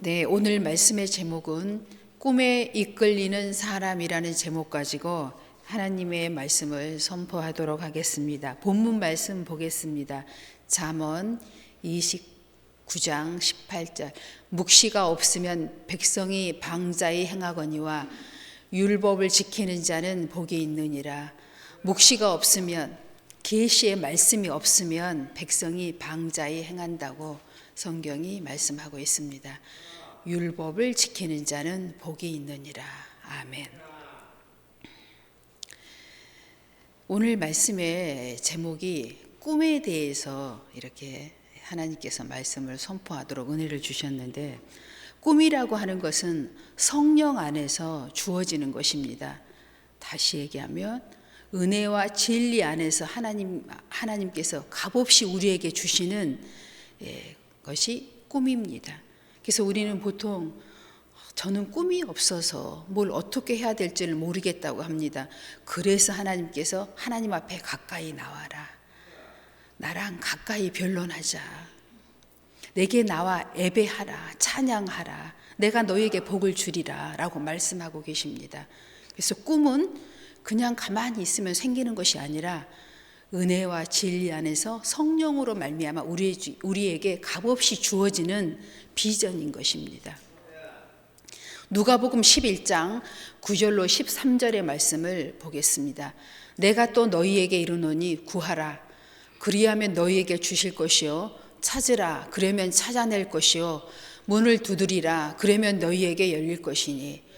네, 오늘 말씀의 제목은 꿈에 이끌리는 사람이라는 제목 가지고 하나님의 말씀을 선포하도록 하겠습니다. 본문 말씀 보겠습니다. 잠언 29장 18절. 묵시가 없으면 백성이 방자히 행하거니와 율법을 지키는 자는 복이 있느니라. 묵시가 없으면, 계시의 말씀이 없으면 백성이 방자히 행한다고 성경이 말씀하고 있습니다. 율법을 지키는 자는 복이 있느니라. 아멘. 오늘 말씀의 제목이 꿈에 대해서 이렇게 하나님께서 말씀을 선포하도록 은혜를 주셨는데, 꿈이라고 하는 것은 성령 안에서 주어지는 것입니다. 다시 얘기하면 은혜와 진리 안에서 하나님께서 값없이 우리에게 주시는 것이 꿈입니다. 그래서 우리는 보통 저는 꿈이 없어서 뭘 어떻게 해야 될지를 모르겠다고 합니다. 그래서 하나님께서 하나님 앞에 가까이 나와라. 나랑 가까이 변론하자. 내게 나와 예배하라. 찬양하라. 내가 너에게 복을 주리라 라고 말씀하고 계십니다. 그래서 꿈은 그냥 가만히 있으면 생기는 것이 아니라 은혜와 진리 안에서 성령으로 말미암아 우리에게 값없이 주어지는 비전인 것입니다. 누가복음 11장 9절로 13절의 말씀을 보겠습니다. 내가 또 너희에게 이르노니 구하라. 그리하면 너희에게 주실 것이요. 찾으라. 그러면 찾아낼 것이요. 문을 두드리라. 그러면 너희에게 열릴 것이니.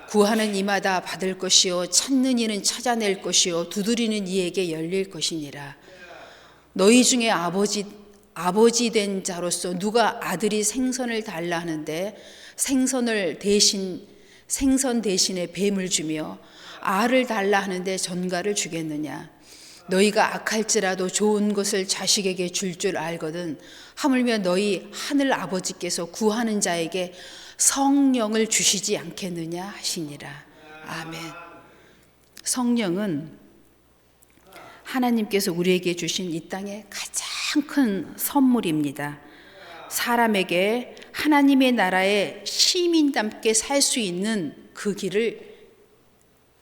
구하는 이마다 받을 것이요. 찾는 이는 찾아낼 것이요. 두드리는 이에게 열릴 것이니라. 너희 중에 아버지 된 자로서 누가 아들이 생선을 달라 하는데 생선 대신에 뱀을 주며 알을 달라 하는데 전갈을 주겠느냐. 너희가 악할지라도 좋은 것을 자식에게 줄 알거든 하물며 너희 하늘 아버지께서 구하는 자에게 성령을 주시지 않겠느냐 하시니라. 아멘. 성령은 하나님께서 우리에게 주신 이 땅의 가장 큰 선물입니다. 사람에게 하나님의 나라의 시민답게 살 수 있는 그 길을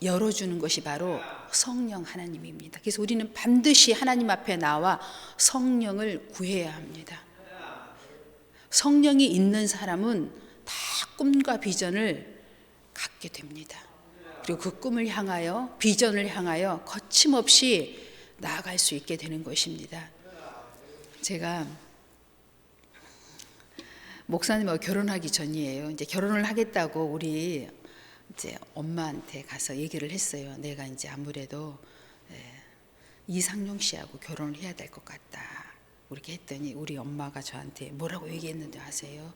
열어주는 것이 바로 성령 하나님입니다. 그래서 우리는 반드시 하나님 앞에 나와 성령을 구해야 합니다. 성령이 있는 사람은 다 꿈과 비전을 갖게 됩니다. 그리고 그 꿈을 향하여, 비전을 향하여 거침없이 나아갈 수 있게 되는 것입니다. 제가 목사님하고 결혼하기 전이에요. 이제 결혼을 하겠다고 우리 이제 엄마한테 가서 얘기를 했어요. 내가 이제 아무래도 이상용 씨하고 결혼을 해야 될 것 같다. 그렇게 했더니 우리 엄마가 저한테 뭐라고 얘기했는지 아세요?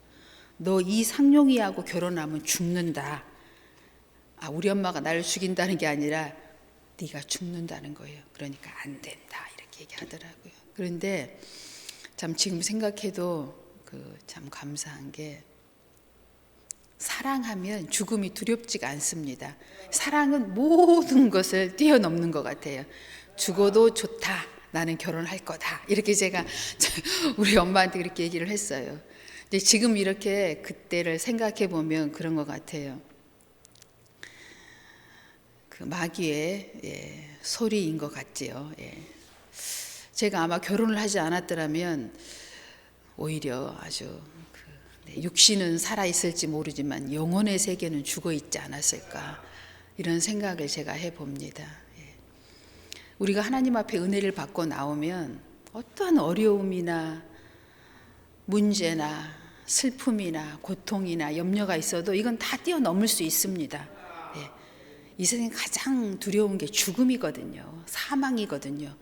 너 이상용이하고 결혼하면 죽는다. 우리 엄마가 나를 죽인다는 게 아니라 네가 죽는다는 거예요. 그러니까 안 된다 이렇게 얘기하더라고요. 그런데 참 지금 생각해도 참 감사한 게, 사랑하면 죽음이 두렵지가 않습니다. 사랑은 모든 것을 뛰어넘는 것 같아요. 죽어도 좋다. 나는 결혼할 거다. 이렇게 제가 우리 엄마한테 그렇게 얘기를 했어요. 근데 지금 이렇게 그때를 생각해 보면 그런 것 같아요. 그 마귀의 소리인 것 같지요. 제가 아마 결혼을 하지 않았더라면 오히려 아주 육신은 살아있을지 모르지만 영혼의 세계는 죽어있지 않았을까, 이런 생각을 제가 해봅니다. 우리가 하나님 앞에 은혜를 받고 나오면 어떠한 어려움이나 문제나 슬픔이나 고통이나 염려가 있어도 이건 다 뛰어넘을 수 있습니다. 이 세상에 가장 두려운 게 죽음이거든요. 사망이거든요.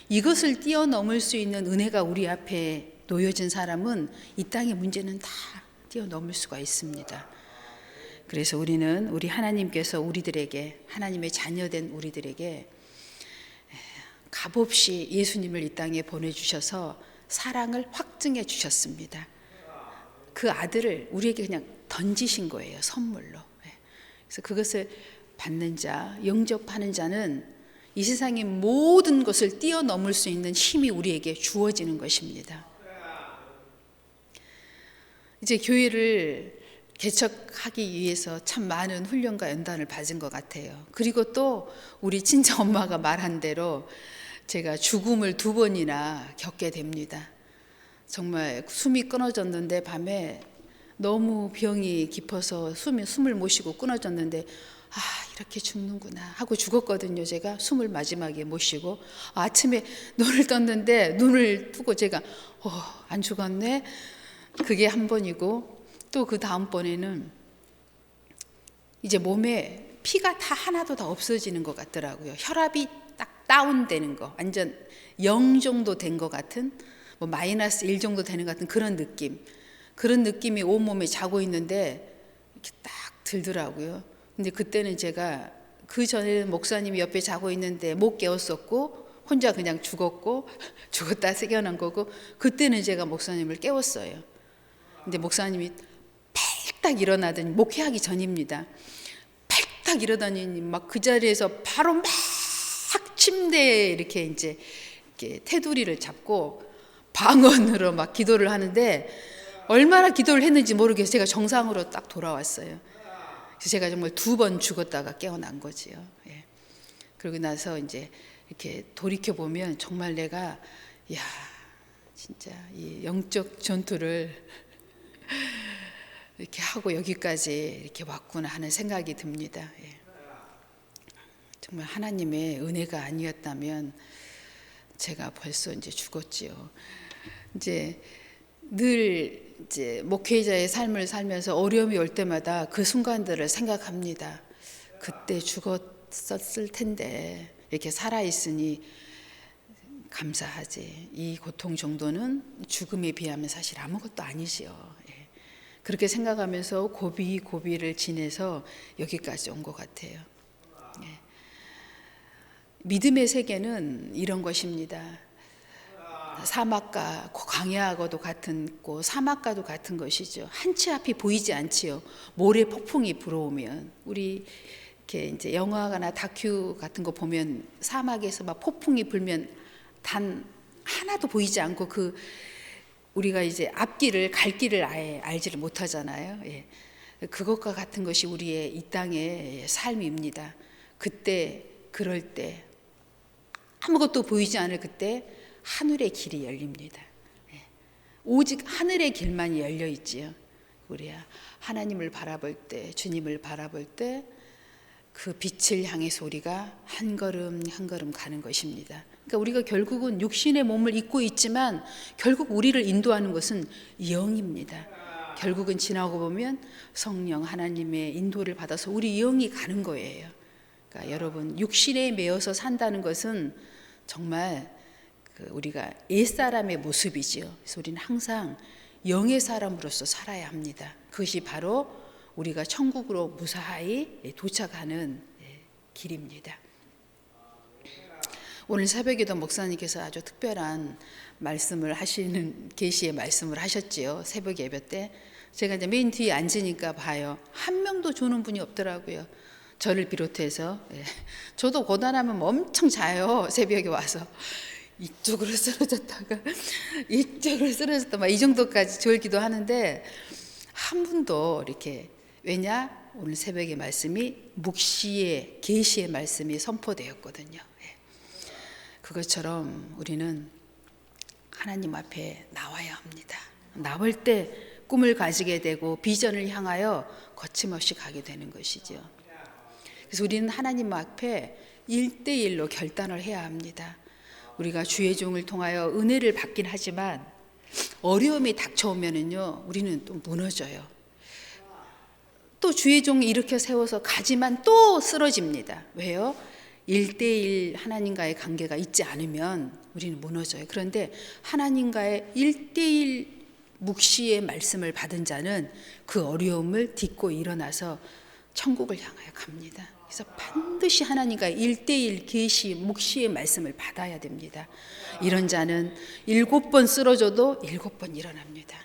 이것을 뛰어넘을 수 있는 은혜가 우리 앞에 놓여진 사람은 이 땅의 문제는 다 뛰어넘을 수가 있습니다. 그래서 우리는 우리 하나님께서 우리들에게, 하나님의 자녀된 우리들에게 값없이 예수님을 이 땅에 보내주셔서 사랑을 확증해 주셨습니다. 그 아들을 우리에게 그냥 던지신 거예요, 선물로. 그래서 그것을 받는 자, 영접하는 자는 이 세상의 모든 것을 뛰어넘을 수 있는 힘이 우리에게 주어지는 것입니다. 이제 교회를 개척하기 위해서 참 많은 훈련과 연단을 받은 것 같아요. 그리고 또 우리 친정 엄마가 말한 대로 제가 죽음을 2번이나 겪게 됩니다. 정말 숨이 끊어졌는데 밤에 너무 병이 깊어서 숨을 못 쉬고 끊어졌는데 이렇게 죽는구나 하고 죽었거든요. 제가 숨을 마지막에 못 쉬고 아침에 눈을 떴는데 눈을 뜨고 제가 안 죽었네. 그게 한 번이고 또 그 다음번에는 이제 몸에 피가 다 하나도 다 없어지는 것 같더라고요. 혈압이 딱 다운되는 거, 완전 0 정도 된 것 같은, 뭐 마이너스 1 정도 되는 것 같은 그런 느낌이 온몸에 자고 있는데 이렇게 딱 들더라고요. 근데 그때는 제가 그 전에는 목사님이 옆에 자고 있는데 못 깨웠었고 혼자 그냥 죽었다 생겨난 거고, 그때는 제가 목사님을 깨웠어요. 근데 목사님이 팔딱 일어나더니, 목회하기 전입니다. 팔딱 일어나더니 막 그 자리에서 바로 막 침대에 이렇게 테두리를 잡고 방언으로 막 기도를 하는데, 얼마나 기도를 했는지 모르겠어요. 제가 정상으로 딱 돌아왔어요. 그래서 제가 정말 2번 죽었다가 깨어난 거지요. 예. 그러고 나서 이제 이렇게 돌이켜 보면 정말 내가 진짜 이 영적 전투를 이렇게 하고 여기까지 이렇게 왔구나 하는 생각이 듭니다. 예. 정말 하나님의 은혜가 아니었다면 제가 벌써 이제 죽었지요. 이제 늘 목회자의 삶을 살면서 어려움이 올 때마다 그 순간들을 생각합니다. 그때 죽었었을 텐데 이렇게 살아있으니 감사하지. 이 고통 정도는 죽음에 비하면 사실 아무것도 아니지요. 예. 그렇게 생각하면서 고비를 지내서 여기까지 온 것 같아요. 예. 믿음의 세계는 이런 것입니다. 사막과 광야하고도 같은 고 사막과도 같은 것이죠. 한 치 앞이 보이지 않지요. 모래 폭풍이 불어오면, 우리 이렇게 이제 영화나 다큐 같은 거 보면 사막에서 막 폭풍이 불면 단 하나도 보이지 않고 우리가 이제 앞길을 갈 길을 아예 알지를 못하잖아요. 예. 그것과 같은 것이 우리의 이 땅의 삶입니다. 그때 그럴 때 아무것도 보이지 않을 그때 하늘의 길이 열립니다. 오직 하늘의 길만이 열려 있지요. 우리야 하나님을 바라볼 때, 주님을 바라볼 때 그 빛을 향해서 우리가 한 걸음 한 걸음 가는 것입니다. 그러니까 우리가 결국은 육신의 몸을 입고 있지만 결국 우리를 인도하는 것은 영입니다. 결국은 지나고 보면 성령 하나님의 인도를 받아서 우리 영이 가는 거예요. 그러니까 여러분, 육신에 매여서 산다는 것은 정말 우리가 옛사람의 모습이지요. 그래서 우리는 항상 영의 사람으로서 살아야 합니다. 그것이 바로 우리가 천국으로 무사히 도착하는 길입니다. 오늘 새벽에도 목사님께서 아주 특별한 말씀을 하시는, 계시의 말씀을 하셨지요. 새벽 예배 때 제가 이제 맨 뒤에 앉으니까 봐요. 한 명도 주는 분이 없더라고요. 저를 비롯해서. 저도 고단하면 엄청 자요. 새벽에 와서 이쪽으로 쓰러졌다가 이쪽으로 쓰러졌다 막 이 정도까지 졸기도 하는데 한 분도 이렇게, 왜냐? 오늘 새벽의 말씀이 묵시의 계시의 말씀이 선포되었거든요. 그것처럼 우리는 하나님 앞에 나와야 합니다. 나올 때 꿈을 가지게 되고 비전을 향하여 거침없이 가게 되는 것이죠. 그래서 우리는 하나님 앞에 1대1로 결단을 해야 합니다. 우리가 주의 종을 통하여 은혜를 받긴 하지만 어려움이 닥쳐오면은요, 우리는 또 무너져요. 또 주의 종이 일으켜 세워서 가지만 또 쓰러집니다. 왜요? 1대1 하나님과의 관계가 있지 않으면 우리는 무너져요. 그런데 하나님과의 1대1 묵시의 말씀을 받은 자는 그 어려움을 딛고 일어나서 천국을 향하여 갑니다. 그래서 반드시 하나님과 1대1 계시 묵시의 말씀을 받아야 됩니다. 이런 자는 7번 쓰러져도 7번 일어납니다.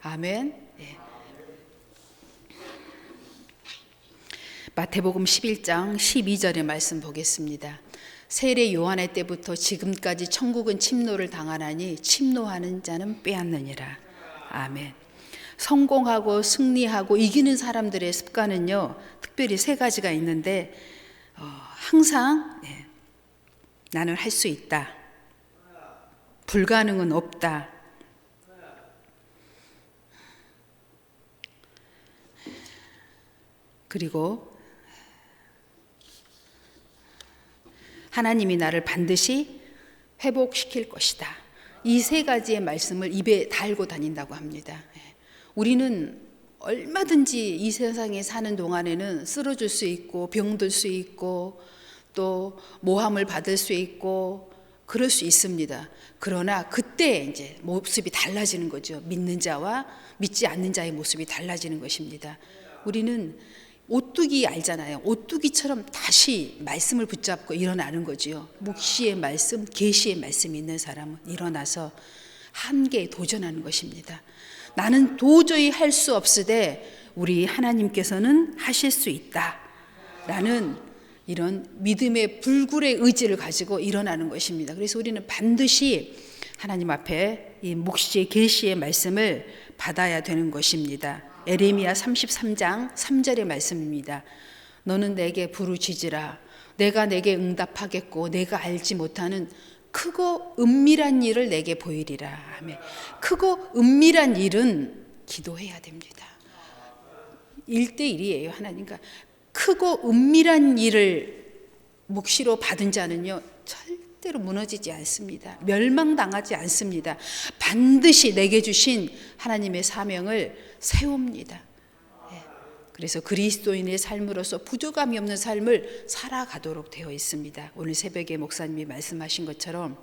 아멘. 네. 마태복음 11장 12절의 말씀 보겠습니다. 세례 요한의 때부터 지금까지 천국은 침노를 당하나니 침노하는 자는 빼앗느니라. 아멘. 성공하고 승리하고 이기는 사람들의 습관은요, 특별히 세 가지가 있는데, 항상 나는 할 수 있다, 불가능은 없다, 그리고 하나님이 나를 반드시 회복시킬 것이다. 이 세 가지의 말씀을 입에 달고 다닌다고 합니다. 우리는 얼마든지 이 세상에 사는 동안에는 쓰러질 수 있고 병들 수 있고 또 모함을 받을 수 있고 그럴 수 있습니다. 그러나 그때 이제 모습이 달라지는 거죠. 믿는 자와 믿지 않는 자의 모습이 달라지는 것입니다. 우리는 오뚜기 알잖아요. 오뚜기처럼 다시 말씀을 붙잡고 일어나는 거지요. 묵시의 말씀, 계시의 말씀이 있는 사람은 일어나서 한계에 도전하는 것입니다. 나는 도저히 할 수 없으되 우리 하나님께서는 하실 수 있다 라는 이런 믿음의 불굴의 의지를 가지고 일어나는 것입니다. 그래서 우리는 반드시 하나님 앞에 이 묵시의 계시의 말씀을 받아야 되는 것입니다. 에레미야 33장 3절의 말씀입니다. 너는 내게 부르짖으라. 내가 내게 응답하겠고 내가 알지 못하는 크고 은밀한 일을 내게 보이리라. 아멘. 크고 은밀한 일은 기도해야 됩니다. 1대1이에요. 하나님과 크고 은밀한 일을 묵시로 받은 자는요 절대로 무너지지 않습니다. 멸망당하지 않습니다. 반드시 내게 주신 하나님의 사명을 세웁니다. 그래서 그리스도인의 삶으로서 부족함이 없는 삶을 살아가도록 되어 있습니다. 오늘 새벽에 목사님이 말씀하신 것처럼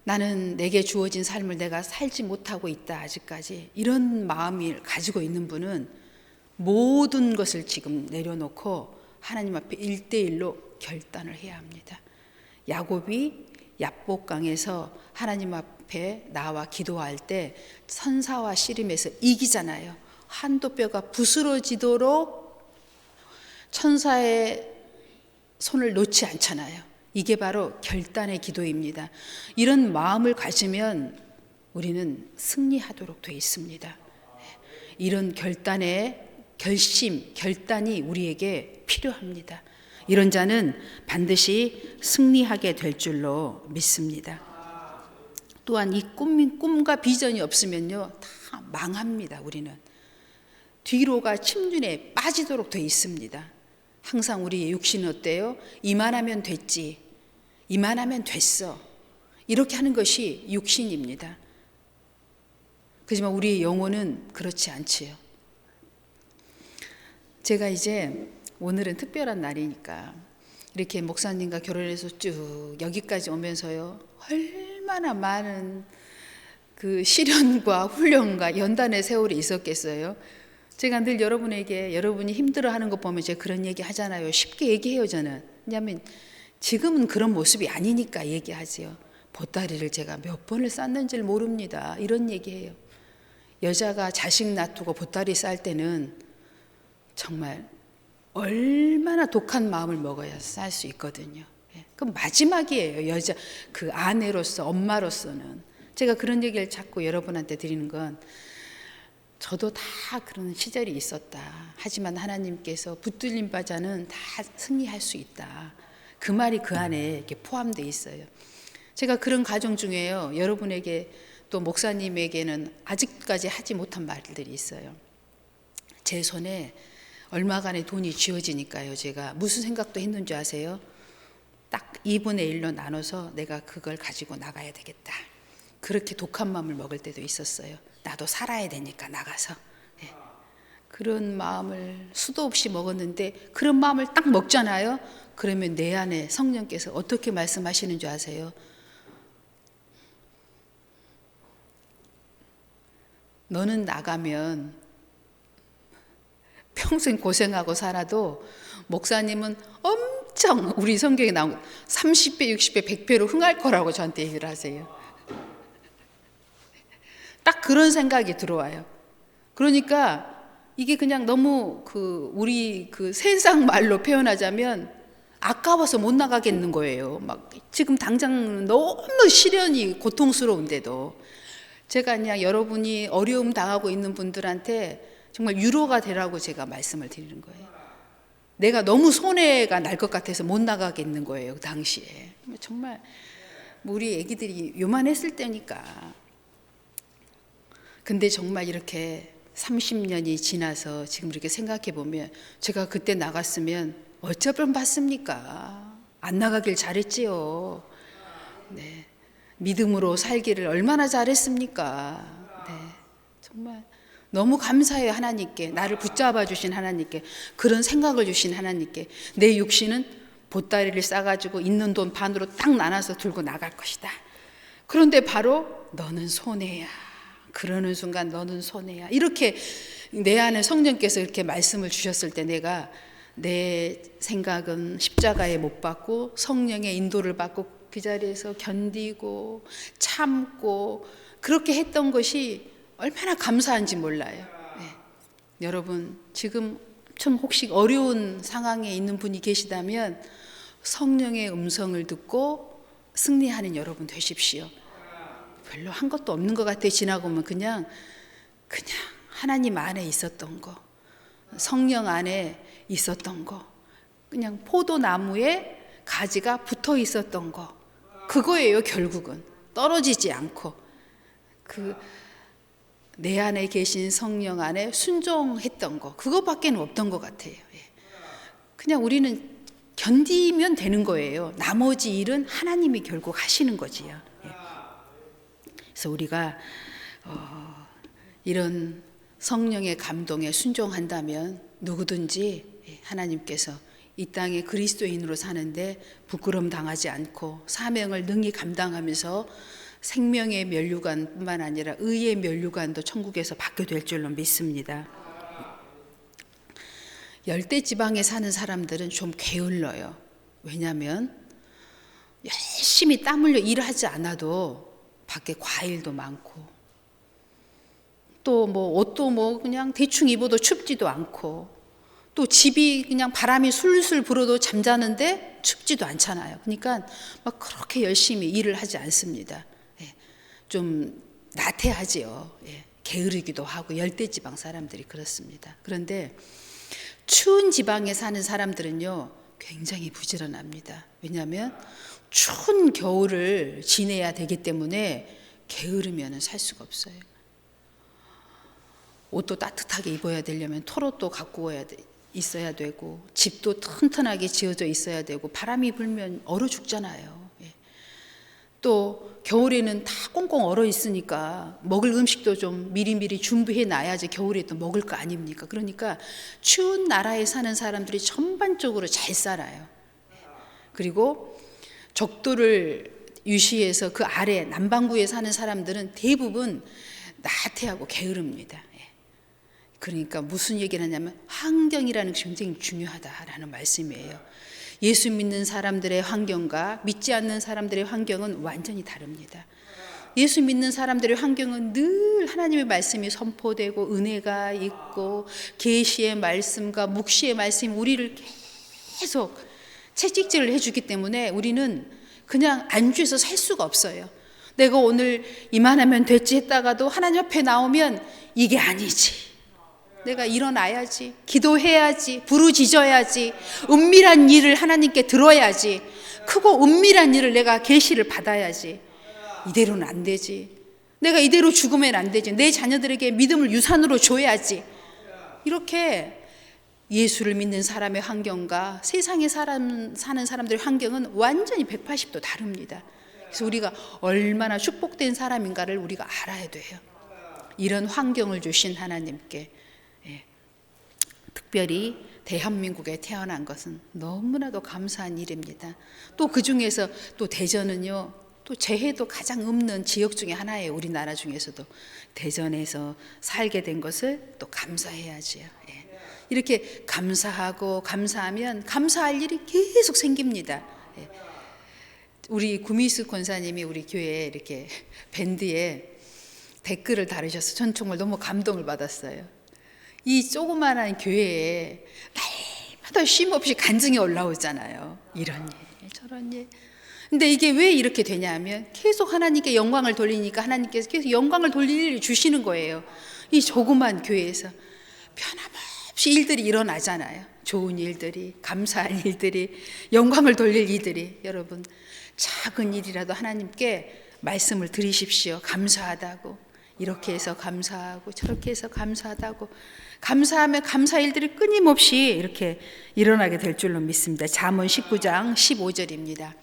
나는 내게 주어진 삶을 내가 살지 못하고 있다 아직까지, 이런 마음을 가지고 있는 분은 모든 것을 지금 내려놓고 하나님 앞에 1대1로 결단을 해야 합니다. 야곱이 야복강에서 하나님 앞에 나와 기도할 때 선사와 씨름에서 이기잖아요. 한도뼈가 부스러지도록 천사의 손을 놓지 않잖아요. 이게 바로 결단의 기도입니다. 이런 마음을 가지면 우리는 승리하도록 되어 있습니다. 이런 결단의 결심, 결단이 우리에게 필요합니다. 이런 자는 반드시 승리하게 될 줄로 믿습니다. 또한 이 꿈과 비전이 없으면요 다 망합니다. 우리는 뒤로가 침륜에 빠지도록 되어 있습니다. 항상 우리의 육신은 어때요? 이만하면 됐지, 이만하면 됐어, 이렇게 하는 것이 육신입니다. 그렇지만 우리의 영혼은 그렇지 않지요. 제가 이제 오늘은 특별한 날이니까 이렇게 목사님과 결혼해서 쭉 여기까지 오면서요 얼마나 많은 그 시련과 훈련과 연단의 세월이 있었겠어요. 제가 늘 여러분에게 여러분이 힘들어하는 거 보면 제가 그런 얘기 하잖아요. 쉽게 얘기해요. 저는 왜냐하면 지금은 그런 모습이 아니니까 얘기하지요. 보따리를 제가 몇 번을 쌌는지를 모릅니다. 이런 얘기해요. 여자가 자식 놔두고 보따리 쌀 때는 정말 얼마나 독한 마음을 먹어야 쌀 수 있거든요. 그 마지막이에요. 여자 그 아내로서, 엄마로서는. 제가 그런 얘기를 자꾸 여러분한테 드리는 건 저도 다 그런 시절이 있었다. 하지만 하나님께서 붙들린 바자는 다 승리할 수 있다. 그 말이 그 안에 이렇게 포함되어 있어요. 제가 그런 가정 중에요. 여러분에게 또 목사님에게는 아직까지 하지 못한 말들이 있어요. 제 손에 얼마간의 돈이 쥐어지니까요. 제가 무슨 생각도 했는 줄 아세요? 딱 2분의 1로 나눠서 내가 그걸 가지고 나가야 되겠다. 그렇게 독한 마음을 먹을 때도 있었어요. 나도 살아야 되니까 나가서. 네. 그런 마음을 수도 없이 먹었는데 그런 마음을 딱 먹잖아요. 그러면 내 안에 성령께서 어떻게 말씀하시는 줄 아세요? 너는 나가면 평생 고생하고 살아도 목사님은 엄청 우리 성경에 나온 30배, 60배, 100배로 흥할 거라고 저한테 얘기를 하세요. 딱 그런 생각이 들어와요. 그러니까 이게 그냥 너무 우리 세상 말로 표현하자면 아까워서 못 나가겠는 거예요. 막 지금 당장 너무 시련이 고통스러운데도 제가 그냥 여러분이 어려움 당하고 있는 분들한테 정말 위로가 되라고 제가 말씀을 드리는 거예요. 내가 너무 손해가 날 것 같아서 못 나가겠는 거예요, 그 당시에. 정말 우리 애기들이 요만했을 때니까. 근데 정말 이렇게 30년이 지나서 지금 이렇게 생각해 보면 제가 그때 나갔으면 어쩔 뻔 봤습니까? 안 나가길 잘했지요. 네. 믿음으로 살기를 얼마나 잘했습니까? 네. 정말 너무 감사해요, 하나님께. 나를 붙잡아 주신 하나님께, 그런 생각을 주신 하나님께. 내 육신은 보따리를 싸가지고 있는 돈 반으로 딱 나눠서 들고 나갈 것이다. 그런데 바로 너는 손해야. 그러는 순간 너는 손해야. 이렇게 내 안에 성령께서 이렇게 말씀을 주셨을 때 내가 내 생각은 십자가에 못 박고 성령의 인도를 받고 그 자리에서 견디고 참고 그렇게 했던 것이 얼마나 감사한지 몰라요. 네. 여러분 지금 엄청 혹시 어려운 상황에 있는 분이 계시다면 성령의 음성을 듣고 승리하는 여러분 되십시오. 별로 한 것도 없는 것 같아. 지나고 보면 그냥 하나님 안에 있었던 거, 성령 안에 있었던 거, 그냥 포도나무에 가지가 붙어 있었던 거, 그거예요. 결국은 떨어지지 않고 내 안에 계신 성령 안에 순종했던 거, 그거밖에 없던 것 같아요. 그냥 우리는 견디면 되는 거예요. 나머지 일은 하나님이 결국 하시는 거지요. 그래서 우리가 이런 성령의 감동에 순종한다면 누구든지 하나님께서 이 땅에 그리스도인으로 사는데 부끄러움 당하지 않고 사명을 능히 감당하면서 생명의 면류관뿐만 아니라 의의 면류관도 천국에서 받게 될 줄로 믿습니다. 열대지방에 사는 사람들은 좀 게을러요. 왜냐하면 열심히 땀 흘려 일하지 않아도 밖에 과일도 많고 또 옷도 그냥 대충 입어도 춥지도 않고 또 집이 그냥 바람이 술술 불어도 잠자는데 춥지도 않잖아요. 그러니까 막 그렇게 열심히 일을 하지 않습니다. 좀 나태하지요. 게으르기도 하고 열대지방 사람들이 그렇습니다. 그런데 추운 지방에 사는 사람들은요 굉장히 부지런합니다. 왜냐하면 추운 겨울을 지내야 되기 때문에 게으르면 살 수가 없어요. 옷도 따뜻하게 입어야 되려면 털옷도 갖고 있어야 되고 집도 튼튼하게 지어져 있어야 되고 바람이 불면 얼어 죽잖아요. 또 겨울에는 다 꽁꽁 얼어 있으니까 먹을 음식도 좀 미리미리 준비해 놔야지 겨울에 또 먹을 거 아닙니까? 그러니까 추운 나라에 사는 사람들이 전반적으로 잘 살아요. 그리고 적도를 유시해서 그 아래 남반구에 사는 사람들은 대부분 나태하고 게으릅니다. 그러니까 무슨 얘기를 하냐면 환경이라는 것이 굉장히 중요하다라는 말씀이에요. 예수 믿는 사람들의 환경과 믿지 않는 사람들의 환경은 완전히 다릅니다. 예수 믿는 사람들의 환경은 늘 하나님의 말씀이 선포되고 은혜가 있고 계시의 말씀과 묵시의 말씀이 우리를 계속 채찍질을 해주기 때문에 우리는 그냥 안주해서 살 수가 없어요. 내가 오늘 이만하면 됐지 했다가도 하나님 앞에 나오면 이게 아니지. 내가 일어나야지, 기도해야지, 부르짖어야지, 은밀한 일을 하나님께 들어야지, 크고 은밀한 일을 내가 계시를 받아야지. 이대로는 안 되지. 내가 이대로 죽으면 안 되지. 내 자녀들에게 믿음을 유산으로 줘야지. 이렇게 예수를 믿는 사람의 환경과 세상에 사는 사람들의 환경은 완전히 180도 다릅니다. 그래서 우리가 얼마나 축복된 사람인가를 우리가 알아야 돼요. 이런 환경을 주신 하나님께 특별히 대한민국에 태어난 것은 너무나도 감사한 일입니다. 또 그중에서 또 대전은요, 또 재해도 가장 없는 지역 중에 하나예요. 우리나라 중에서도. 대전에서 살게 된 것을 또 감사해야지요. 이렇게 감사하고 감사하면 감사할 일이 계속 생깁니다. 우리 구미수 권사님이 우리 교회에 이렇게 밴드에 댓글을 달으셔서 전 정말 너무 감동을 받았어요. 이 조그마한 교회에 날마다 쉼 없이 간증이 올라오잖아요. 이런 일 저런 일. 근데 이게 왜 이렇게 되냐면 계속 하나님께 영광을 돌리니까 하나님께서 계속 영광을 돌릴 일을 주시는 거예요. 이 조그만 교회에서 변함없이 일들이 일어나잖아요. 좋은 일들이, 감사할 일들이, 영광을 돌릴 일들이. 여러분, 작은 일이라도 하나님께 말씀을 드리십시오. 감사하다고. 이렇게 해서 감사하고 저렇게 해서 감사하다고. 감사하면 감사 일들이 끊임없이 이렇게 일어나게 될 줄로 믿습니다. 잠언 19장 15절입니다.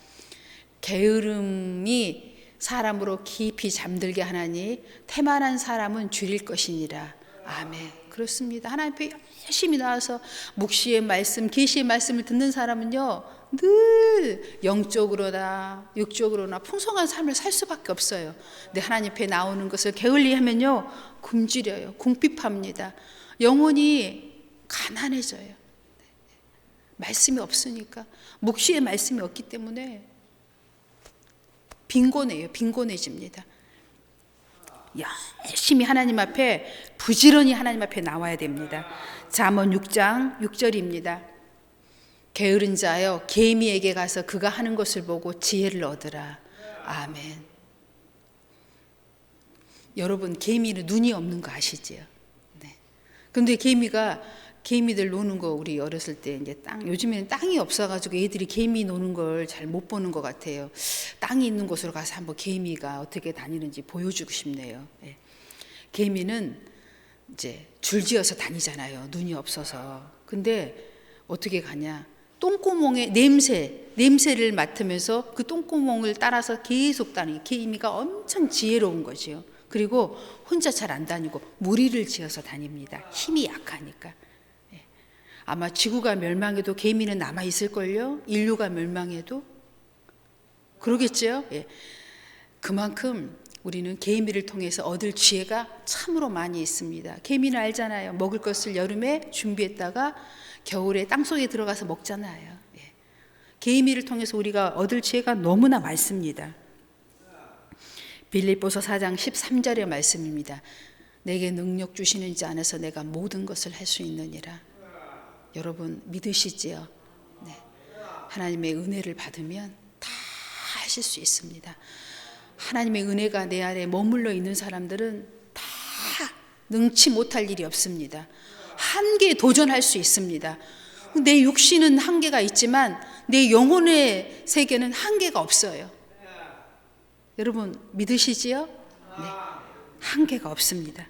게으름이 사람으로 깊이 잠들게 하나니 태만한 사람은 줄일 것이니라. 아멘. 그렇습니다. 하나님 앞에 열심히 나와서 묵시의 말씀, 계시의 말씀을 듣는 사람은요, 늘 영적으로나 육적으로나 풍성한 삶을 살 수밖에 없어요. 근데 하나님 앞에 나오는 것을 게을리하면요, 굶주려요, 궁핍합니다. 영혼이 가난해져요. 말씀이 없으니까, 묵시의 말씀이 없기 때문에 빈곤해요. 빈곤해집니다. 열심히 하나님 앞에, 부지런히 하나님 앞에 나와야 됩니다. 잠언 6장 6절입니다. 게으른 자여 개미에게 가서 그가 하는 것을 보고 지혜를 얻으라. 아멘. 여러분, 개미는 눈이 없는 거 아시지요? 네. 근데 개미들 노는 거 우리 어렸을 때 이제 요즘에는 땅이 없어가지고 애들이 개미 노는 걸 잘 못 보는 것 같아요. 땅이 있는 곳으로 가서 한번 개미가 어떻게 다니는지 보여주고 싶네요. 네. 개미는 이제 줄지어서 다니잖아요. 눈이 없어서. 근데 어떻게 가냐? 똥구멍에 냄새를 맡으면서 그 똥구멍을 따라서 계속 다니는 개미가 엄청 지혜로운 거지요. 그리고 혼자 잘 안 다니고 무리를 지어서 다닙니다. 힘이 약하니까. 아마 지구가 멸망해도 개미는 남아있을걸요? 인류가 멸망해도? 그러겠죠? 예. 그만큼 우리는 개미를 통해서 얻을 지혜가 참으로 많이 있습니다. 개미는 알잖아요. 먹을 것을 여름에 준비했다가 겨울에 땅속에 들어가서 먹잖아요. 예. 개미를 통해서 우리가 얻을 지혜가 너무나 많습니다. 빌립보서 4장 13절의 말씀입니다. 내게 능력 주시는 자 안에서 내가 모든 것을 할 수 있느니라. 여러분 믿으시지요? 네. 하나님의 은혜를 받으면 다 하실 수 있습니다. 하나님의 은혜가 내 안에 머물러 있는 사람들은 다 능치 못할 일이 없습니다. 한계에 도전할 수 있습니다. 내 육신은 한계가 있지만 내 영혼의 세계는 한계가 없어요. 여러분 믿으시지요? 네. 한계가 없습니다.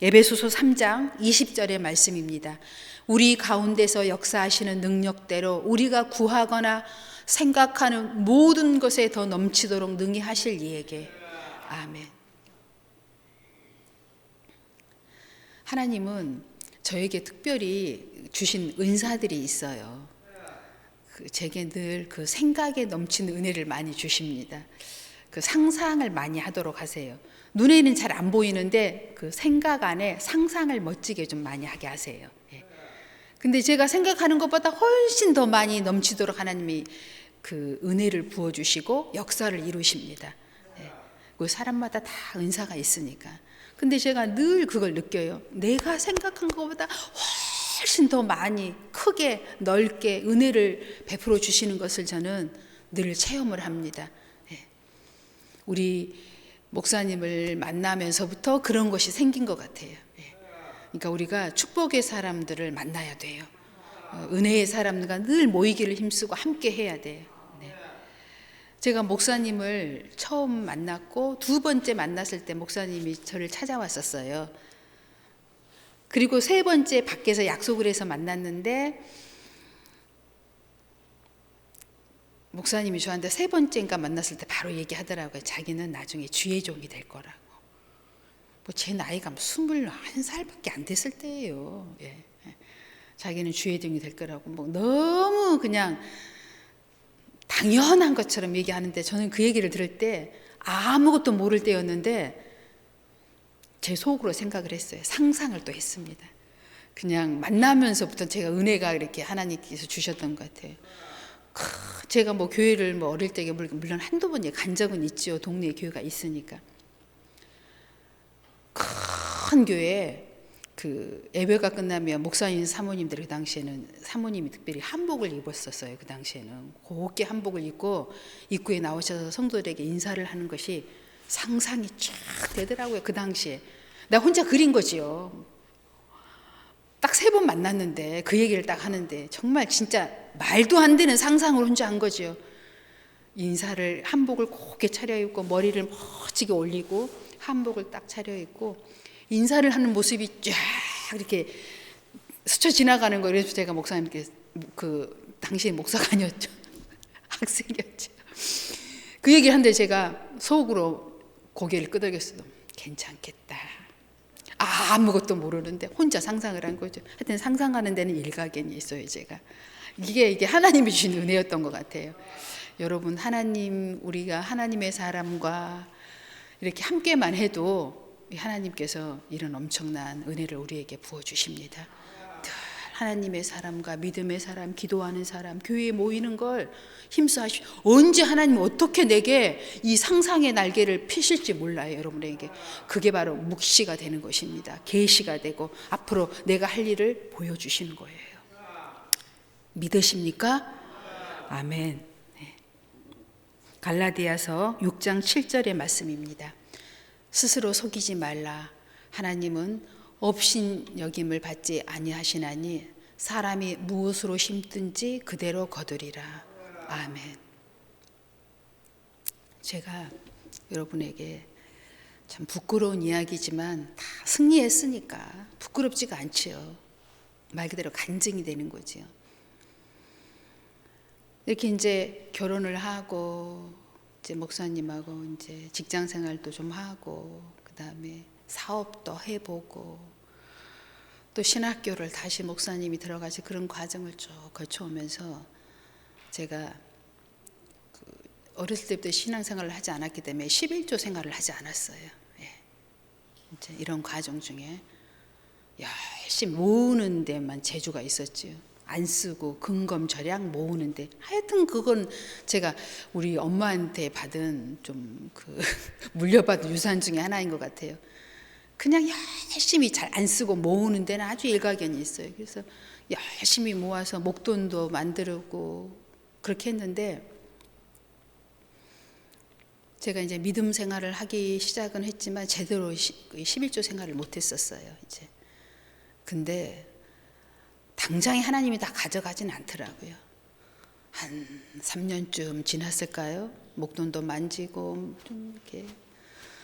에베소서 3장 20절의 말씀입니다. 우리 가운데서 역사하시는 능력대로 우리가 구하거나 생각하는 모든 것에 더 넘치도록 능히 하실 이에게. 아멘. 하나님은 저에게 특별히 주신 은사들이 있어요. 제게 늘 그 생각에 넘치는 은혜를 많이 주십니다. 그 상상을 많이 하도록 하세요. 눈에는 잘 안 보이는데 그 생각 안에 상상을 멋지게 좀 많이 하게 하세요. 예. 근데 제가 생각하는 것보다 훨씬 더 많이 넘치도록 하나님이 그 은혜를 부어주시고 역사를 이루십니다. 예. 그 사람마다 다 은사가 있으니까. 근데 제가 늘 그걸 느껴요. 내가 생각한 것보다 훨씬 더 많이 크게 넓게 은혜를 베풀어 주시는 것을 저는 늘 체험을 합니다. 예. 우리 목사님을 만나면서부터 그런 것이 생긴 것 같아요. 예. 그러니까 우리가 축복의 사람들을 만나야 돼요. 은혜의 사람들과 늘 모이기를 힘쓰고 함께 해야 돼요. 네. 제가 목사님을 처음 만났고 두 번째 만났을 때 목사님이 저를 찾아왔었어요. 그리고 세 번째 밖에서 약속을 해서 만났는데 목사님이 저한테 세 번째인가 만났을 때 바로 얘기하더라고요. 자기는 나중에 주의 종이 될 거라고. 뭐 제 나이가 21살밖에 안 됐을 때예요. 예. 자기는 주의 종이 될 거라고. 뭐 너무 그냥 당연한 것처럼 얘기하는데 저는 그 얘기를 들을 때 아무것도 모를 때였는데 제 속으로 생각을 했어요. 상상을 또 했습니다. 그냥 만나면서부터 제가 은혜가 이렇게 하나님께서 주셨던 것 같아요. 제가 뭐 교회를 뭐 어릴 때 물론 한두 번 간 적은 있죠. 동네에 교회가 있으니까. 큰 교회에 그 예배가 끝나면 목사님 사모님들 그 당시에는 사모님이 특별히 한복을 입었었어요. 그 당시에는 곱게 한복을 입고 입구에 나오셔서 성도들에게 인사를 하는 것이 상상이 쫙 되더라고요. 그 당시에 나 혼자 그린 거지요. 딱 3번 만났는데 그 얘기를 딱 하는데 정말 진짜 말도 안 되는 상상을 혼자 한 거죠. 인사를 한복을 곱게 차려입고 머리를 멋지게 올리고 한복을 딱 차려입고 인사를 하는 모습이 쫙 이렇게 스쳐 지나가는 거예요. 그래서 제가 목사님께 그 당시에 목사가 아니었죠. 학생이었죠. 그 얘기를 하는데 제가 속으로 고개를 끄덕였어요. 괜찮겠다. 아무것도 모르는데 혼자 상상을 한 거죠. 하여튼 상상하는 데는 일가견이 있어요. 제가 이게 하나님이 주신 은혜였던 것 같아요. 여러분, 하나님, 우리가 하나님의 사람과 이렇게 함께만 해도 하나님께서 이런 엄청난 은혜를 우리에게 부어주십니다. 늘 하나님의 사람과 믿음의 사람, 기도하는 사람, 교회에 모이는 걸 힘써하시오. 언제 하나님 어떻게 내게 이 상상의 날개를 피실지 몰라요. 여러분에게 그게 바로 묵시가 되는 것입니다. 계시가 되고 앞으로 내가 할 일을 보여주시는 거예요. 믿으십니까? 아멘. 네. 갈라디아서 6장 7절의 말씀입니다. 스스로 속이지 말라. 하나님은 업신여김을 받지 아니하시나니 사람이 무엇으로 심든지 그대로 거두리라. 아멘. 제가 여러분에게 참 부끄러운 이야기지만 다 승리했으니까 부끄럽지가 않지요. 말 그대로 간증이 되는 거지요. 이렇게 이제 결혼을 하고 이제 목사님하고 이제 직장 생활도 좀 하고 그다음에 사업도 해보고 또 신학교를 다시 목사님이 들어가시 그런 과정을 쭉 거쳐오면서 제가 어렸을 때부터 신앙생활을 하지 않았기 때문에 11조 생활을 하지 않았어요. 예. 이제 이런 과정 중에 열심히 모으는 데만 재주가 있었지요. 안 쓰고 근검절약 모으는데 하여튼 그건 제가 우리 엄마한테 받은 좀 물려받은 유산 중에 하나인 것 같아요. 그냥 열심히 잘 안 쓰고 모으는 데는 아주 일가견이 있어요. 그래서 열심히 모아서 목돈도 만들고 그렇게 했는데 제가 이제 믿음 생활을 하기 시작은 했지만 제대로 11조 생활을 못 했었어요. 이제 근데 당장에 하나님이 다 가져가진 않더라고요. 한 3년쯤 지났을까요? 목돈도 만지고 좀 이렇게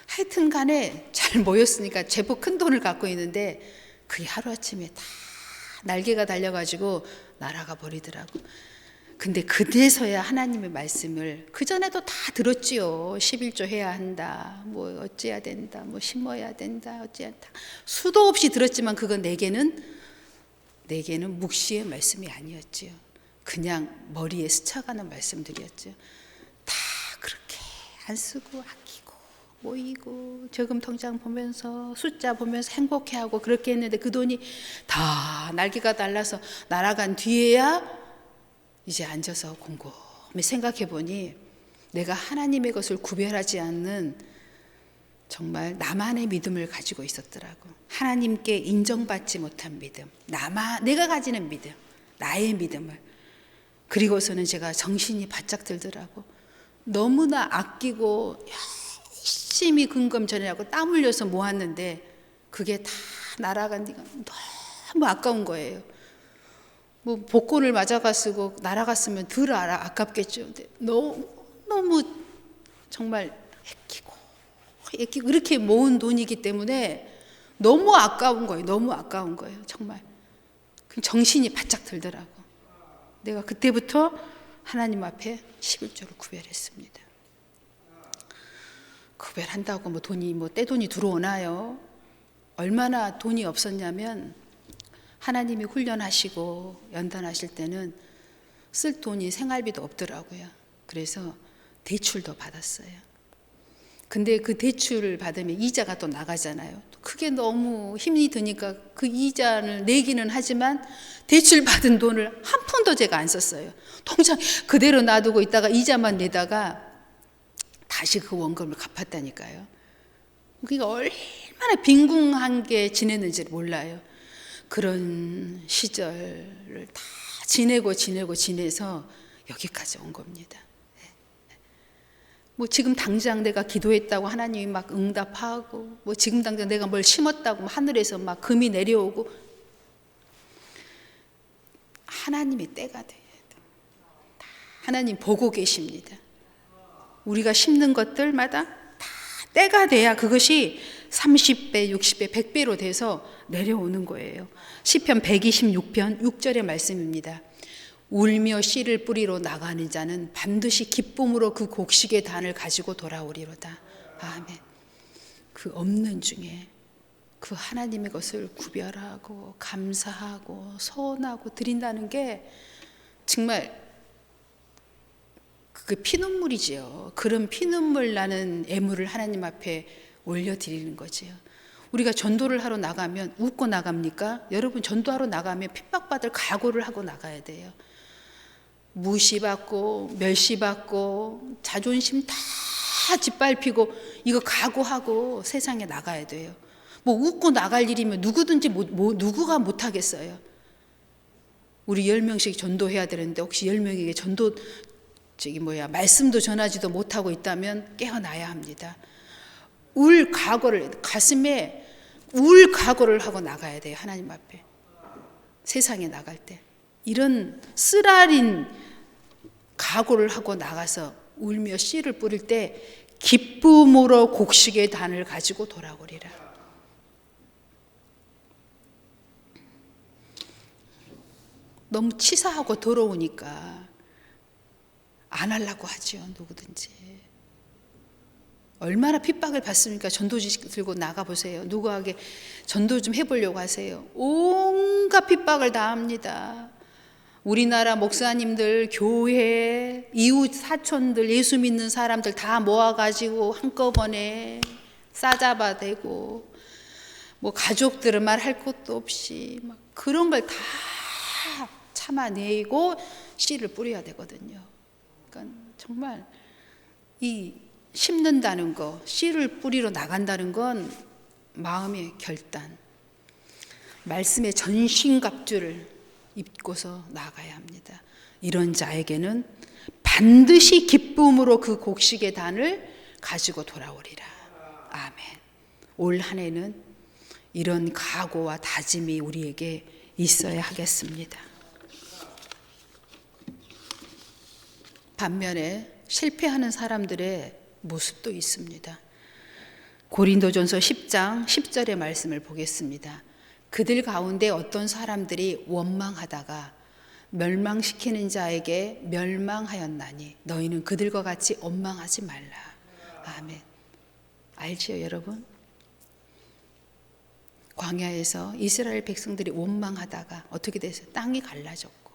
하여튼 간에 잘 모였으니까 제법 큰 돈을 갖고 있는데 그게 하루아침에 다 날개가 달려가지고 날아가 버리더라고. 근데 그때서야 하나님의 말씀을 그전에도 다 들었지요. 11조 해야 한다. 뭐 어찌해야 된다. 뭐 심어야 된다. 어찌해야 된다. 수도 없이 들었지만 그건 내게는 묵시의 말씀이 아니었지요. 그냥 머리에 스쳐가는 말씀들이었죠. 다 그렇게 안 쓰고 아끼고 모이고 저금 통장 보면서 숫자 보면서 행복해하고 그렇게 했는데 그 돈이 다 날개가 달라서 날아간 뒤에야 이제 앉아서 곰곰이 생각해 보니 내가 하나님의 것을 구별하지 않는 정말 나만의 믿음을 가지고 있었더라고. 하나님께 인정받지 못한 믿음, 내가 가지는 믿음, 나의 믿음을. 그리고서는 제가 정신이 바짝 들더라고. 너무나 아끼고 열심히 근검절약하고 땀 흘려서 모았는데 그게 다 날아간 뒤가 너무 아까운 거예요. 뭐 복권을 맞아갔고 날아갔으면 덜 아깝겠죠. 근데 너무 정말 애끼고 이렇게 모은 돈이기 때문에 너무 아까운 거예요. 너무 아까운 거예요. 정말 정신이 바짝 들더라고. 내가 그때부터 하나님 앞에 11조를 구별했습니다. 구별한다고 뭐 돈이 떼돈이 들어오나요? 얼마나 돈이 없었냐면 하나님이 훈련하시고 연단하실 때는 쓸 돈이 생활비도 없더라고요. 그래서 대출도 받았어요. 근데 그 대출을 받으면 이자가 또 나가잖아요. 그게 너무 힘이 드니까 그 이자를 내기는 하지만 대출 받은 돈을 한 푼도 제가 안 썼어요. 통장 그대로 놔두고 있다가 이자만 내다가 다시 그 원금을 갚았다니까요. 그러니까 얼마나 빈궁한 게 지냈는지 몰라요. 그런 시절을 다 지내서 여기까지 온 겁니다. 뭐 지금 당장 내가 기도했다고 하나님이 막 응답하고, 뭐 지금 당장 내가 뭘 심었다고 하늘에서 막 금이 내려오고, 하나님의 때가 돼야 돼. 하나님 보고 계십니다. 우리가 심는 것들마다 다 때가 돼야 그것이 30배, 60배, 100배로 돼서 내려오는 거예요. 시편 126편 6절의 말씀입니다. 울며 씨를 뿌리러 나가는 자는 반드시 기쁨으로 그 곡식의 단을 가지고 돌아오리로다. 아멘. 그 없는 중에 그 하나님의 것을 구별하고 감사하고 서원하고 드린다는 게 정말 그 피눈물이지요. 그런 피눈물 나는 애물을 하나님 앞에 올려드리는 거지요. 우리가 전도를 하러 나가면 웃고 나갑니까? 여러분, 전도하러 나가면 핍박받을 각오를 하고 나가야 돼요. 무시받고 멸시받고 자존심 다 짓밟히고 이거 각오하고 세상에 나가야 돼요. 뭐 웃고 나갈 일이면 누구든지 누구가 못하겠어요. 우리 10명씩 전도해야 되는데 혹시 10명에게 전도 말씀도 전하지도 못하고 있다면 깨어나야 합니다. 울 각오를, 가슴에 울 각오를 하고 나가야 돼요. 하나님 앞에 세상에 나갈 때 이런 쓰라린 각오를 하고 나가서 울며 씨를 뿌릴 때 기쁨으로 곡식의 단을 가지고 돌아오리라. 너무 치사하고 더러우니까 안 하려고 하죠. 누구든지. 얼마나 핍박을 받습니까? 전도지 들고 나가보세요. 누구에게 전도 좀 해보려고 하세요. 온갖 핍박을 다 합니다. 우리나라 목사님들, 교회, 이웃 사촌들, 예수 믿는 사람들 다 모아가지고 한꺼번에 싸잡아대고, 뭐 가족들은 말할 것도 없이 막 그런 걸 다 참아내고 씨를 뿌려야 되거든요. 그러니까 정말 이 심는다는 거, 씨를 뿌리러 나간다는 건 마음의 결단, 말씀의 전신갑주를 입고서 나가야 합니다. 이런 자에게는 반드시 기쁨으로 그 곡식의 단을 가지고 돌아오리라. 아멘. 올 한 해는 이런 각오와 다짐이 우리에게 있어야 하겠습니다. 반면에 실패하는 사람들의 모습도 있습니다. 고린도전서 10장 10절의 말씀을 보겠습니다. 그들 가운데 어떤 사람들이 원망하다가 멸망시키는 자에게 멸망하였나니 너희는 그들과 같이 원망하지 말라. 아멘. 알지요, 여러분? 광야에서 이스라엘 백성들이 원망하다가 어떻게 됐어요? 땅이 갈라졌고,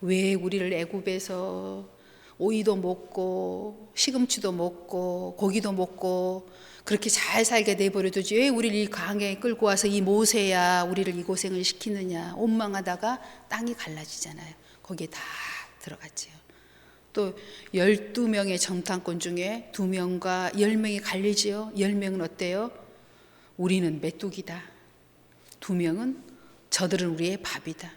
왜 우리를 애굽에서 오이도 먹고 시금치도 먹고 고기도 먹고 그렇게 잘 살게 내버려두지, 왜 우리를 이 강에 끌고 와서 이 모세야 우리를 이 고생을 시키느냐 원망하다가 땅이 갈라지잖아요. 거기에 다 들어갔지요. 또 12명의 정탐꾼 중에 2명과 10명이 갈리지요. 10명은 어때요? 우리는 메뚜기다. 2명은 저들은 우리의 밥이다.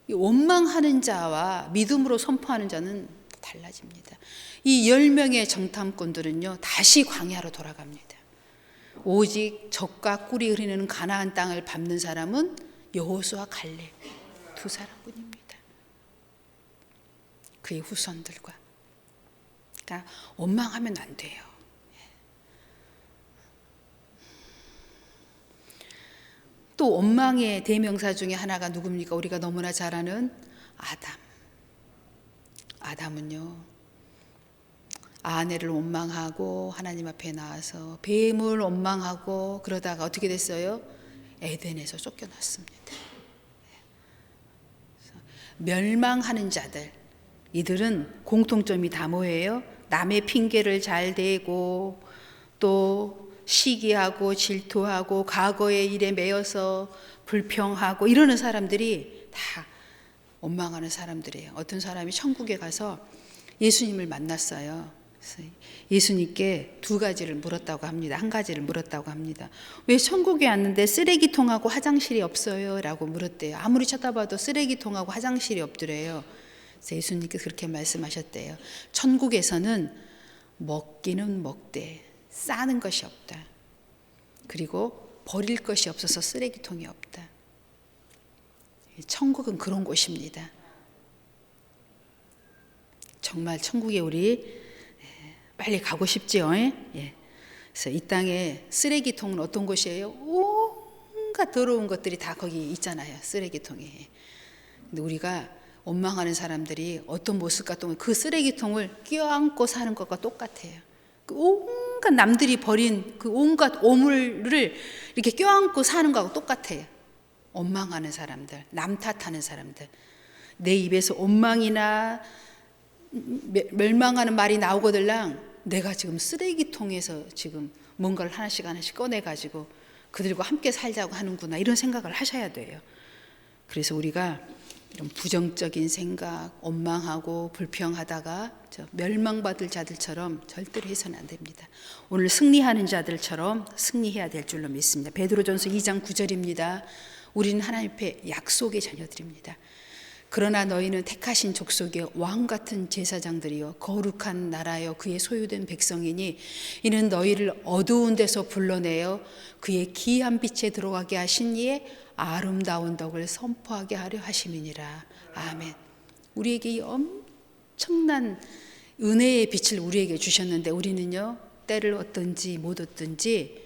원망하는 자와 믿음으로 선포하는 자는 달라집니다. 이 10명의 정탐꾼들은요, 다시 광야로 돌아갑니다. 오직 젖과 꿀이 흐르는 가나안 땅을 밟는 사람은 여호수아 갈렙 2사람뿐입니다. 그의 후손들과. 그러니까 원망하면 안 돼요. 또 원망의 대명사 중에 하나가 누굽니까? 우리가 너무나 잘 아는 아담. 아담은요, 아내를 원망하고 하나님 앞에 나와서 뱀을 원망하고 그러다가 어떻게 됐어요? 에덴에서 쫓겨났습니다. 멸망하는 자들, 이들은 공통점이 다 뭐예요? 남의 핑계를 잘 대고 또 시기하고 질투하고 과거의 일에 매여서 불평하고 이러는 사람들이 다 원망하는 사람들이에요. 어떤 사람이 천국에 가서 예수님을 만났어요. 그래서 예수님께 두 가지를 물었다고 합니다. 한 가지를 물었다고 합니다. 왜 천국에 왔는데 쓰레기통하고 화장실이 없어요? 라고 물었대요. 아무리 쳐다봐도 쓰레기통하고 화장실이 없더래요. 그래서 예수님께서 그렇게 말씀하셨대요. 천국에서는 먹기는 먹되 싸는 것이 없다. 그리고 버릴 것이 없어서 쓰레기통이 없다. 천국은 그런 곳입니다. 정말 천국에 우리 빨리 가고 싶지요. 예. 그래서 이 땅에 쓰레기통은 어떤 곳이에요? 온갖 더러운 것들이 다 거기 있잖아요. 쓰레기통에. 근데 우리가 원망하는 사람들이 어떤 모습 같은 그 쓰레기통을 껴안고 사는 것과 똑같아요. 그 온갖 남들이 버린 그 온갖 오물을 이렇게 껴안고 사는 거하고 똑같아요. 원망하는 사람들, 남 탓하는 사람들. 내 입에서 원망이나 멸망하는 말이 나오거들랑 내가 지금 쓰레기통에서 지금 뭔가를 하나씩 꺼내가지고 그들과 함께 살자고 하는구나, 이런 생각을 하셔야 돼요. 그래서 우리가 이런 부정적인 생각, 원망하고 불평하다가 멸망받을 자들처럼 절대로 해서는 안 됩니다. 오늘 승리하는 자들처럼 승리해야 될 줄로 믿습니다. 베드로전서 2장 9절입니다. 우리는 하나님 앞에 약속의 자녀들입니다. 그러나 너희는 택하신 족속의 왕같은 제사장들이요 거룩한 나라여 그의 소유된 백성이니 이는 너희를 어두운 데서 불러내어 그의 기이한 빛에 들어가게 하신 이의 아름다운 덕을 선포하게 하려 하심이니라. 아멘. 우리에게 이 엄청난 은혜의 빛을 우리에게 주셨는데 우리는요, 때를 얻든지 못 얻든지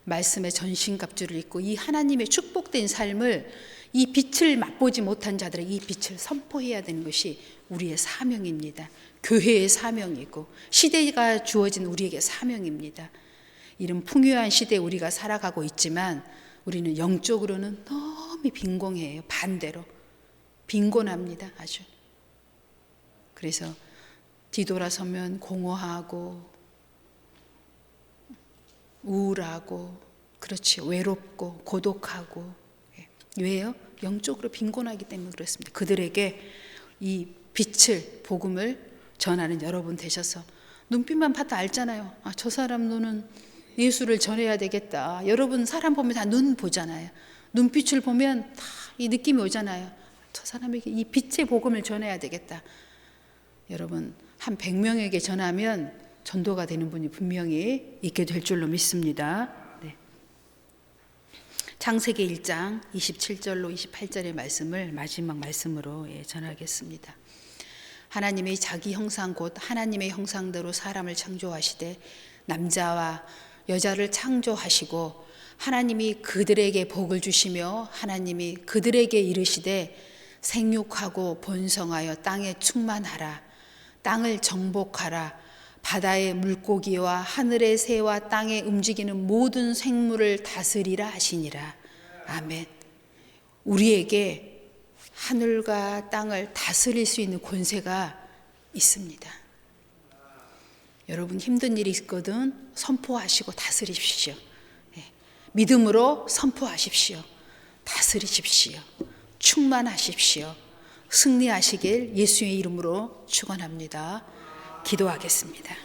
말씀의 전신갑주를 입고 이 하나님의 축복된 삶을, 이 빛을 맛보지 못한 자들에게 이 빛을 선포해야 되는 것이 우리의 사명입니다. 교회의 사명이고 시대가 주어진 우리에게 사명입니다. 이런 풍요한 시대에 우리가 살아가고 있지만 우리는 영적으로는 너무 빈곤해요. 반대로 빈곤합니다. 아주. 그래서 뒤돌아서면 공허하고 우울하고, 그렇지, 외롭고 고독하고. 왜요? 영적으로 빈곤하기 때문에 그렇습니다. 그들에게 이 빛을, 복음을 전하는 여러분 되셔서, 눈빛만 봐도 알잖아요. 아, 저 사람 눈은 예수를 전해야 되겠다. 여러분 사람 보면 다 눈 보잖아요. 눈빛을 보면 다 이 느낌이 오잖아요. 저 사람에게 이 빛의 복음을 전해야 되겠다. 여러분 한 100명에게 전하면 전도가 되는 분이 분명히 있게 될 줄로 믿습니다. 네. 창세기 1장 27절로 28절의 말씀을 마지막 말씀으로 전하겠습니다. 하나님의 자기 형상 곧 하나님의 형상대로 사람을 창조하시되 남자와 여자를 창조하시고 하나님이 그들에게 복을 주시며 하나님이 그들에게 이르시되 생육하고 번성하여 땅에 충만하라. 땅을 정복하라. 바다의 물고기와 하늘의 새와 땅에 움직이는 모든 생물을 다스리라 하시니라. 아멘. 우리에게 하늘과 땅을 다스릴 수 있는 권세가 있습니다. 여러분 힘든 일이 있거든 선포하시고 다스리십시오. 믿음으로 선포하십시오. 다스리십시오. 충만하십시오. 승리하시길 예수의 이름으로 축원합니다. 기도하겠습니다.